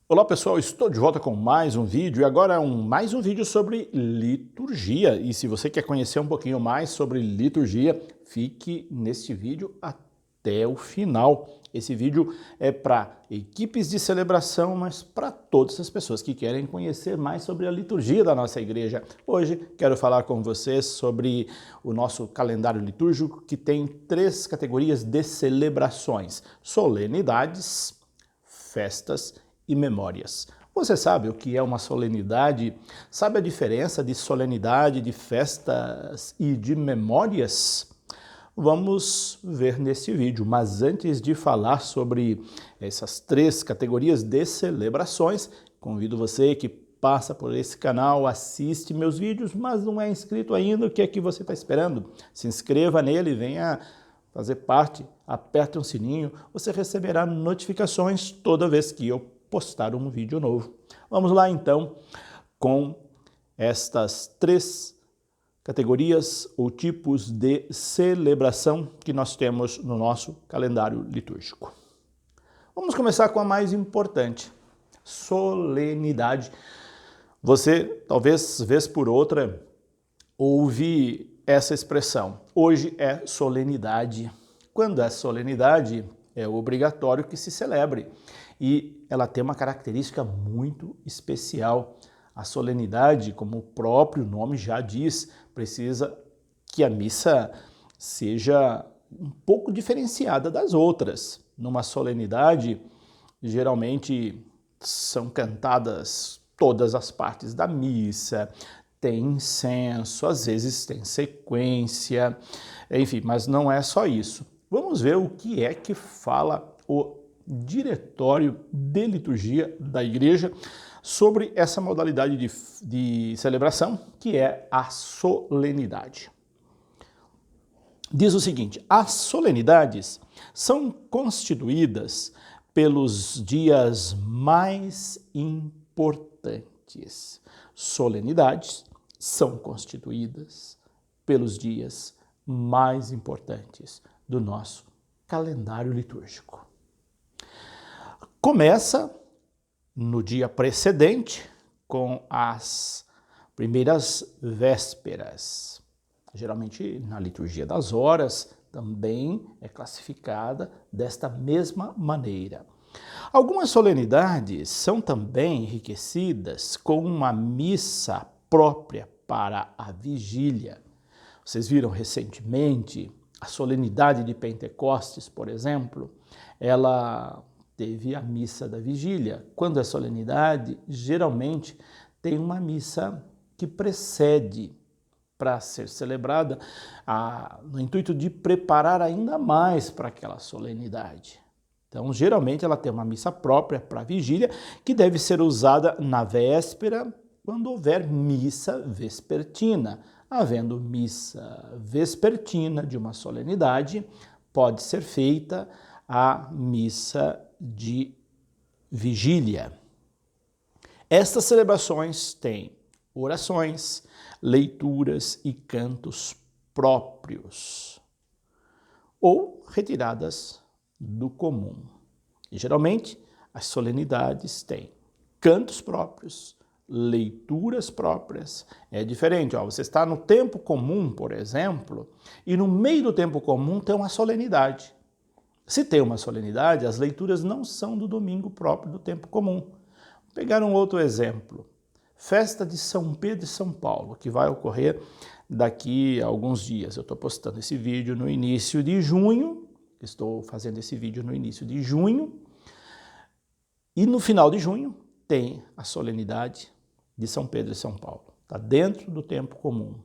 Olá pessoal, estou de volta com mais um vídeo e agora mais um vídeo sobre liturgia. E se você quer conhecer um pouquinho mais sobre liturgia, fique neste vídeo até o final. Esse vídeo é para equipes de celebração, mas para todas as pessoas que querem conhecer mais sobre a liturgia da nossa igreja. Hoje quero falar com vocês sobre o nosso calendário litúrgico, que tem 3 categorias de celebrações: solenidades, festas e memórias. Você sabe o que é uma solenidade? Sabe a diferença de solenidade, de festas e de memórias? Vamos ver nesse vídeo, mas antes de falar sobre essas 3 categorias de celebrações, convido você que passa por esse canal, assiste meus vídeos, mas não é inscrito ainda, o que é que você está esperando? Se inscreva nele, venha fazer parte, aperte um sininho, você receberá notificações toda vez que eu postar um vídeo novo. Vamos lá então com estas 3 categorias ou tipos de celebração que nós temos no nosso calendário litúrgico. Vamos começar com a mais importante, solenidade. Você, talvez, vez por outra, ouve essa expressão: hoje é solenidade. Quando é solenidade, é obrigatório que se celebre. E ela tem uma característica muito especial. A solenidade, como o próprio nome já diz, precisa que a missa seja um pouco diferenciada das outras. Numa solenidade, geralmente são cantadas todas as partes da missa, tem incenso, às vezes tem sequência, enfim, mas não é só isso. Vamos ver o que é que fala o Diretório de Liturgia da Igreja sobre essa modalidade de celebração, que é a solenidade. Diz o seguinte: as solenidades são constituídas pelos dias mais importantes. Solenidades são constituídas pelos dias mais importantes do nosso calendário litúrgico. Começa no dia precedente com as primeiras vésperas. Geralmente na liturgia das horas também é classificada desta mesma maneira. Algumas solenidades são também enriquecidas com uma missa própria para a vigília. Vocês viram recentemente a solenidade de Pentecostes, por exemplo, ela teve a missa da vigília. Quando é solenidade, geralmente tem uma missa que precede para ser celebrada, no intuito de preparar ainda mais para aquela solenidade. Então, geralmente ela tem uma missa própria para a vigília, que deve ser usada na véspera, quando houver missa vespertina. Havendo missa vespertina de uma solenidade, pode ser feita a missa de vigília. Estas celebrações têm orações, leituras e cantos próprios ou retiradas do comum. E, geralmente, as solenidades têm cantos próprios, leituras próprias. É diferente, você está no tempo comum, por exemplo, e no meio do tempo comum tem uma solenidade. Se tem uma solenidade, as leituras não são do domingo próprio do tempo comum. Vou pegar um outro exemplo. Festa de São Pedro e São Paulo, que vai ocorrer daqui a alguns dias. Eu estou postando esse vídeo no início de junho, estou fazendo esse vídeo no início de junho, e no final de junho tem a solenidade de São Pedro e São Paulo. Está dentro do tempo comum.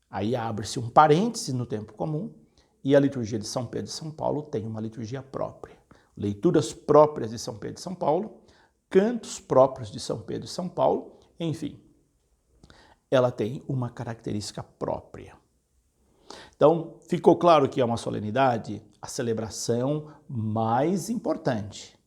Aí abre-se um parêntese no tempo comum, e a liturgia de São Pedro e São Paulo tem uma liturgia própria. Leituras próprias de São Pedro e São Paulo, cantos próprios de São Pedro e São Paulo, enfim, ela tem uma característica própria. Então, ficou claro que é uma solenidade, a celebração mais importante.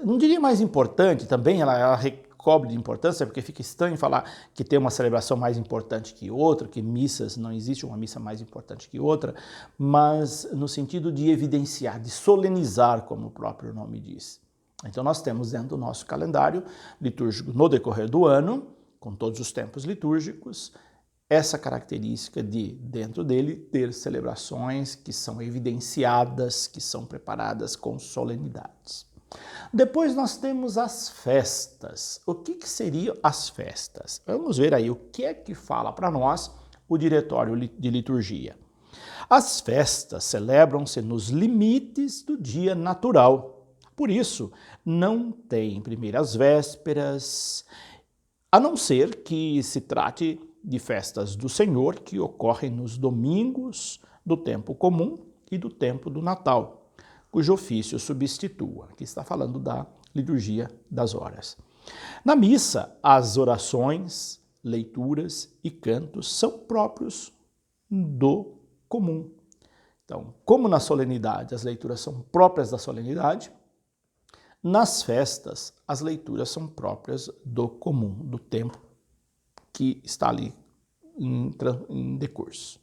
Não diria mais importante, também ela recobre de importância, porque fica estranho falar que tem uma celebração mais importante que outra, que missas, não existe uma missa mais importante que outra, mas no sentido de evidenciar, de solenizar, como o próprio nome diz. Então nós temos dentro do nosso calendário litúrgico no decorrer do ano, com todos os tempos litúrgicos, essa característica de, dentro dele, ter celebrações que são evidenciadas, que são preparadas com solenidades. Depois nós temos as festas. O que seriam as festas? Vamos ver aí o que é que fala para nós o Diretório de Liturgia. As festas celebram-se nos limites do dia natural. Por isso, não tem primeiras vésperas, a não ser que se trate de festas do Senhor que ocorrem nos domingos do tempo comum e do tempo do Natal, cujo ofício substitua. Aqui está falando da liturgia das horas. Na missa, as orações, leituras e cantos são próprios do comum. Então, como na solenidade as leituras são próprias da solenidade, nas festas as leituras são próprias do comum, do tempo que está ali em decurso.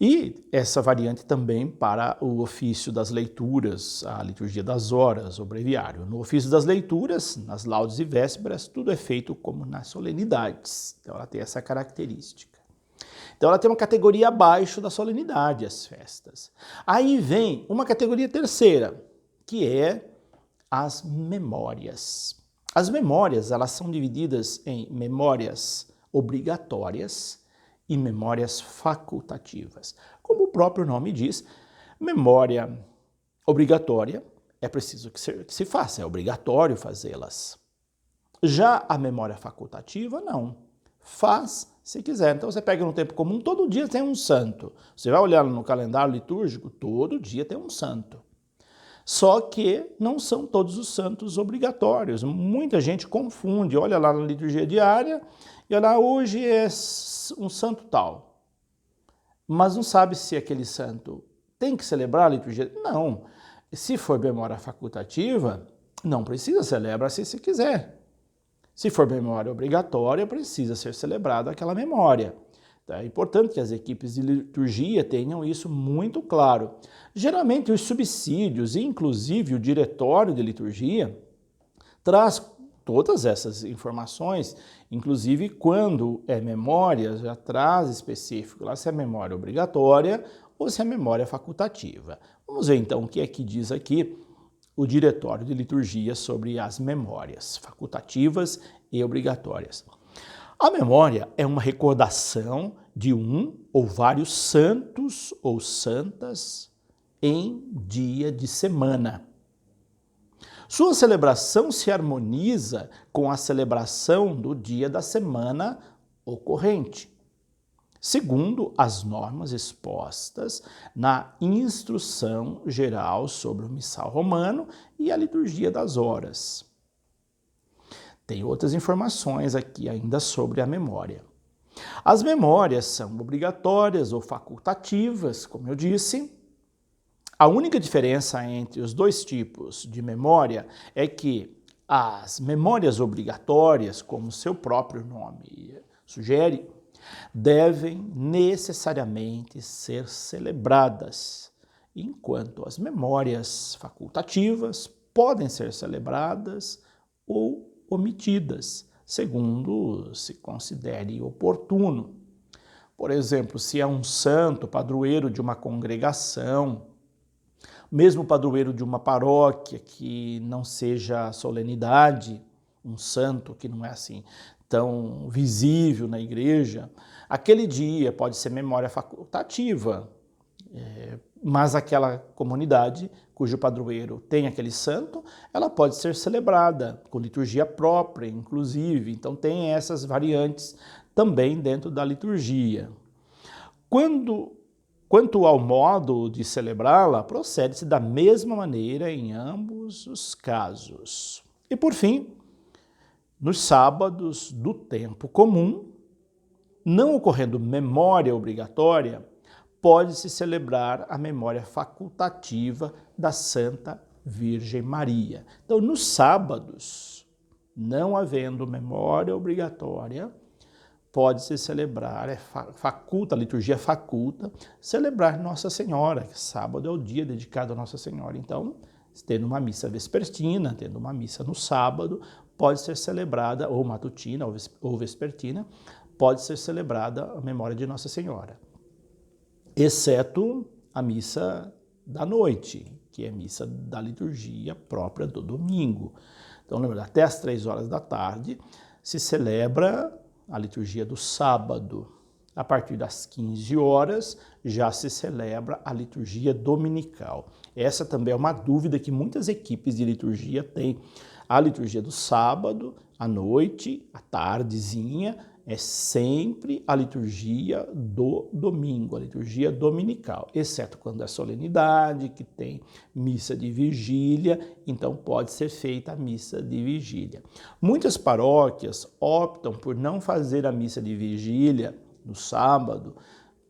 E essa variante também para o ofício das leituras, a liturgia das horas, o breviário. No ofício das leituras, nas laudes e vésperas, tudo é feito como nas solenidades. Então ela tem essa característica. Então ela tem uma categoria abaixo da solenidade, as festas. Aí vem uma categoria terceira, que é as memórias. As memórias, elas são divididas em memórias obrigatórias e memórias facultativas. Como o próprio nome diz, memória obrigatória é preciso que se faça, é obrigatório fazê-las. Já a memória facultativa, não. Faz se quiser. Então você pega no tempo comum, todo dia tem um santo. Você vai olhar no calendário litúrgico, todo dia tem um santo. Só que não são todos os santos obrigatórios. Muita gente confunde, olha lá na liturgia diária e olha lá, hoje é um santo tal. Mas não sabe se aquele santo tem que celebrar a liturgia. Não. Se for memória facultativa, não precisa celebrar se quiser. Se for memória obrigatória, precisa ser celebrada aquela memória. É importante que as equipes de liturgia tenham isso muito claro. Geralmente os subsídios, inclusive o diretório de liturgia, traz todas essas informações, inclusive quando é memória, já traz específico lá se é memória obrigatória ou se é memória facultativa. Vamos ver então o que é que diz aqui o diretório de liturgia sobre as memórias facultativas e obrigatórias. A memória é uma recordação de um ou vários santos ou santas em dia de semana. Sua celebração se harmoniza com a celebração do dia da semana ocorrente, segundo as normas expostas na Instrução Geral sobre o Missal Romano e a Liturgia das Horas. Tem outras informações aqui ainda sobre a memória. As memórias são obrigatórias ou facultativas, como eu disse. A única diferença entre os dois tipos de memória é que as memórias obrigatórias, como seu próprio nome sugere, devem necessariamente ser celebradas, enquanto as memórias facultativas podem ser celebradas ou omitidas, segundo se considere oportuno. Por exemplo, se é um santo, padroeiro de uma congregação, mesmo padroeiro de uma paróquia que não seja solenidade, um santo que não é assim tão visível na igreja, aquele dia pode ser memória facultativa, mas aquela comunidade cujo padroeiro tem aquele santo, ela pode ser celebrada com liturgia própria, inclusive. Então tem essas variantes também dentro da liturgia. Quanto ao modo de celebrá-la, procede-se da mesma maneira em ambos os casos. E por fim, nos sábados do tempo comum, não ocorrendo memória obrigatória, pode-se celebrar a memória facultativa da Santa Virgem Maria. Então, nos sábados, não havendo memória obrigatória, pode-se celebrar, a liturgia faculta, celebrar Nossa Senhora, que sábado é o dia dedicado a Nossa Senhora. Então, tendo uma missa vespertina, tendo uma missa no sábado, pode ser celebrada, ou matutina, ou vespertina, pode ser celebrada a memória de Nossa Senhora, exceto a missa da noite, que é a missa da liturgia própria do domingo. Então, lembra, até às 3 horas da tarde se celebra a liturgia do sábado. A partir das 15 horas já se celebra a liturgia dominical. Essa também é uma dúvida que muitas equipes de liturgia têm. A liturgia do sábado, à noite, à tardezinha, é sempre a liturgia do domingo, a liturgia dominical, exceto quando é solenidade, que tem missa de vigília, então pode ser feita a missa de vigília. Muitas paróquias optam por não fazer a missa de vigília no sábado,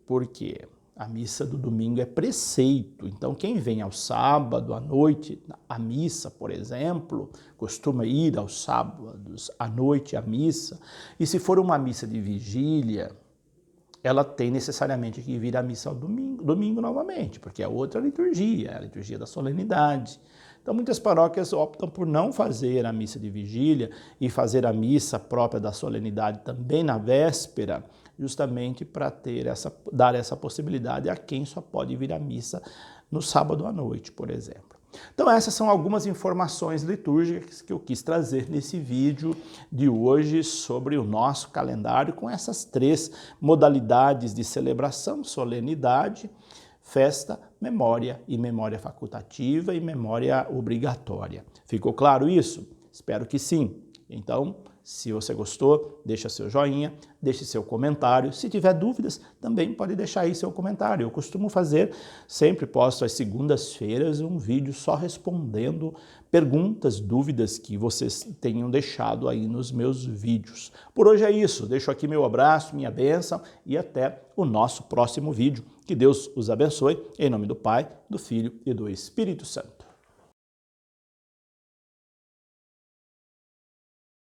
porque a missa do domingo é preceito. Então, quem vem ao sábado à noite, à missa, por exemplo, costuma ir aos sábados à noite à missa, e se for uma missa de vigília, ela tem necessariamente que vir à missa ao domingo novamente, porque é outra liturgia, é a liturgia da solenidade. Então, muitas paróquias optam por não fazer a missa de vigília e fazer a missa própria da solenidade também na véspera, justamente para dar essa possibilidade a quem só pode vir à missa no sábado à noite, por exemplo. Então, essas são algumas informações litúrgicas que eu quis trazer nesse vídeo de hoje sobre o nosso calendário, com essas 3 modalidades de celebração: solenidade, festa, memória e memória facultativa e memória obrigatória. Ficou claro isso? Espero que sim. Então, se você gostou, deixa seu joinha, deixe seu comentário. Se tiver dúvidas, também pode deixar aí seu comentário. Eu costumo fazer, sempre posto às segundas-feiras, um vídeo só respondendo perguntas, dúvidas que vocês tenham deixado aí nos meus vídeos. Por hoje é isso. Deixo aqui meu abraço, minha bênção e até o nosso próximo vídeo. Que Deus os abençoe, em nome do Pai, do Filho e do Espírito Santo.